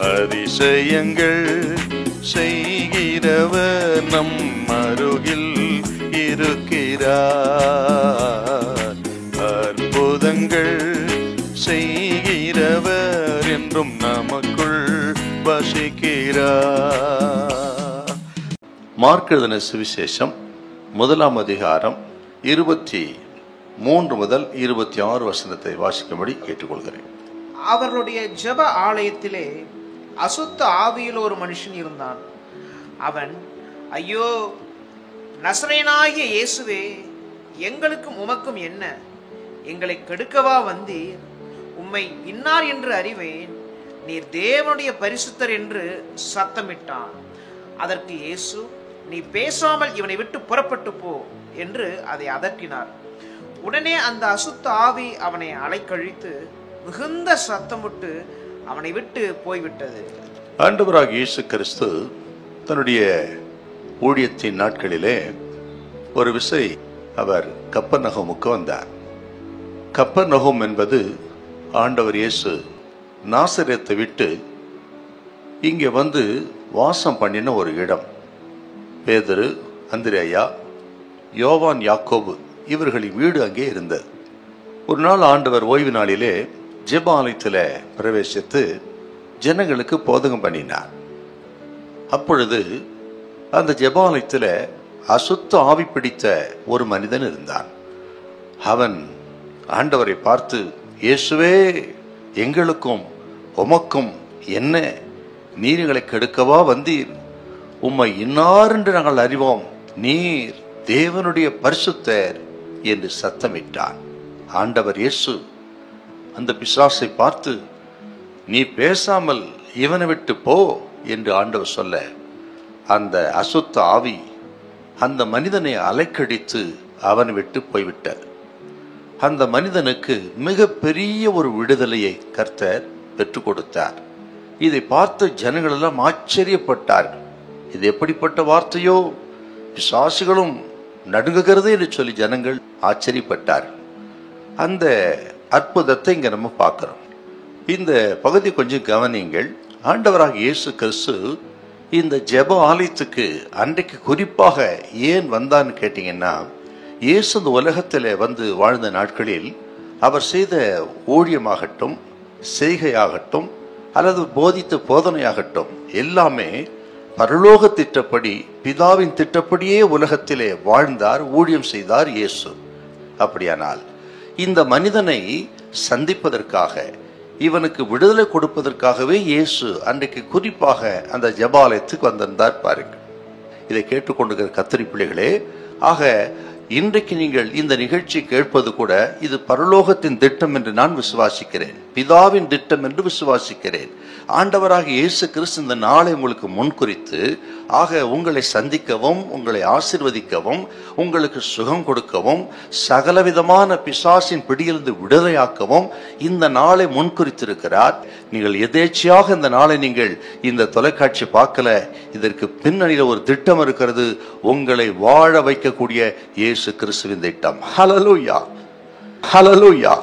அதிசயங்கள் செய்கிறவர் நம் அருகில் இருக்கிறார். அற்புதங்கள் செய்கிறவர் என்றும் நமக்குள் வசிக்கிறார். மார்க் எழுதின சுவிசேஷம் 1ஆம் அதிகாரம் 23 முதல் 26 வசனத்தை வாசிக்கும்படி கேட்டுக்கொள்கிறேன். அவர்களுடைய ஜெப ஆலயத்திலே அசுத்த ஆவியில் ஒரு மனுஷன் இருந்தான். அவன், ஐயோ, நசரேயனாகிய இயேசுவே, எங்களுக்கும் உமக்கும் என்ன? எங்களை கெடுக்கவா வந்தீர்? உம்மை இன்னார் என்று அறிவேன், நீர் தேவனுடைய பரிசுத்தர் என்று சத்தமிட்டான். அதற்கு இயேசு, நீ பேசாமல் இவனை விட்டு புறப்பட்டு போ என்று அதை அதட்டினார். உடனே அந்த அசுத்த ஆவி அவனை அலைக்கழித்து மிகுந்த சத்தமிட்டு அவனை விட்டு போய்விட்டது. ஆண்டவராகிய இயேசு கிறிஸ்து தன்னுடைய ஊழியத்தின் நாட்களிலே ஒரு விசை அவர் கப்பர்நகூமுக்கு வந்தார். கப்பர்நகூம் என்பது ஆண்டவர் இயேசு நாசரேத்தை விட்டு இங்கே வந்து வாசம் பண்ணின ஒரு இடம். பேதுரு, அந்திரேயா, யோவான், யாக்கோபு இவர்களின் வீடு அங்கே இருந்தது. ஒரு நாள் ஆண்டவர் ஓய்வு நாளிலே ஜெப ஆலயத்தில் பிரவேசித்து ஜனங்களுக்கு போதகம் பண்ணினார். அப்பொழுது அந்த ஜெப ஆலயத்தில் அசுத்த ஆவி பிடித்த ஒரு மனிதன் இருந்தான். அவன் ஆண்டவரை பார்த்து, இயேசுவே, எங்களுக்கும் உமக்கும் என்ன? நீர் எங்களை கெடுக்கவா வந்தீர்? உம்மை இன்னார் என்று நாங்கள் அறிவோம், நீர் தேவனுடைய பரிசுத்தர் என்று சத்தமிட்டான். ஆண்டவர் இயேசு அந்த பிசாசை பார்த்து, நீ பேசாமல் இவனை விட்டு போ என்று ஆண்டவர் சொல்ல, அந்த அசுத்த ஆவி அந்த மனிதனை அலைக்கடித்து அவனை விட்டு போய்விட்டார். அந்த மனிதனுக்கு மிக பெரிய ஒரு விடுதலையை கர்த்தர் பெற்றுக் கொடுத்தார். இதை பார்த்து ஜனங்கள் எல்லாம் ஆச்சரியப்பட்டார்கள். இது எப்படிப்பட்ட வார்த்தையோ, பிசாசுகளும் நடுங்குகிறது என்று சொல்லி ஜனங்கள் ஆச்சரியப்பட்டார்கள். அந்த அற்புதத்தை இங்க நம்ம பார்க்கிறோம். இந்த பகுதி கொஞ்சம் கவனிங்கள். ஆண்டவராக இயேசு கிறிஸ்து இந்த ஜெப ஆலயத்துக்கு அன்றைக்கு குறிப்பாக ஏன் வந்தான்னு கேட்டீங்கன்னா, இயேசு இந்த உலகத்தில் வந்து வாழ்ந்த நாட்களில் அவர் செய்த ஊழியமாகட்டும், செய்கையாகட்டும், அல்லது போதித்த போதனையாகட்டும், எல்லாமே பரலோக திட்டப்படி, பிதாவின் திட்டப்படியே உலகத்திலே வாழ்ந்தார், ஊழியம் செய்தார் இயேசு. அப்படியானால் இந்த மனிதனை சந்திப்பதற்காக, இவனுக்கு விடுதலை கொடுப்பதற்காகவே இயேசு அன்றைக்கு குறிப்பாக அந்த ஜெபாலயத்துக்கு வந்திருந்தார். பாருங்கள், இதை கேட்டுக்கொண்டிருக்கிற கர்த்தருடைய பிள்ளைகளே, ஆக இன்றைக்கு நீங்கள் இந்த நிகழ்ச்சி கேட்பது கூட இது பரலோகத்தின் திட்டம் என்று நான் விசுவாசிக்கிறேன், பிதாவின் திட்டம் என்று விசுவாசிக்கிறேன். ஆண்டவராக இயேசு கிறிஸ்து இந்த நாளை உங்களுக்கு முன்குறித்து, ஆக உங்களை சந்திக்கவும், உங்களை ஆசீர்வதிக்கவும், உங்களுக்கு சுகம் கொடுக்கவும், சகலவிதமான பிசாசின் பிடியிலிருந்து விடுதலையாக்கவும் இந்த நாளை முன்குறித்திருக்கிறார். நீங்கள் எதேச்சையாக இந்த நாளை நீங்கள் இந்த தொலைக்காட்சி பார்க்கல, இதற்கு பின்னணியில் ஒரு திட்டம் இருக்கிறது. உங்களை வாழ வைக்கக்கூடிய இயேசு கிறிஸ்துவின் திட்டம். ஹல்லேலூயா, ஹல்லேலூயா.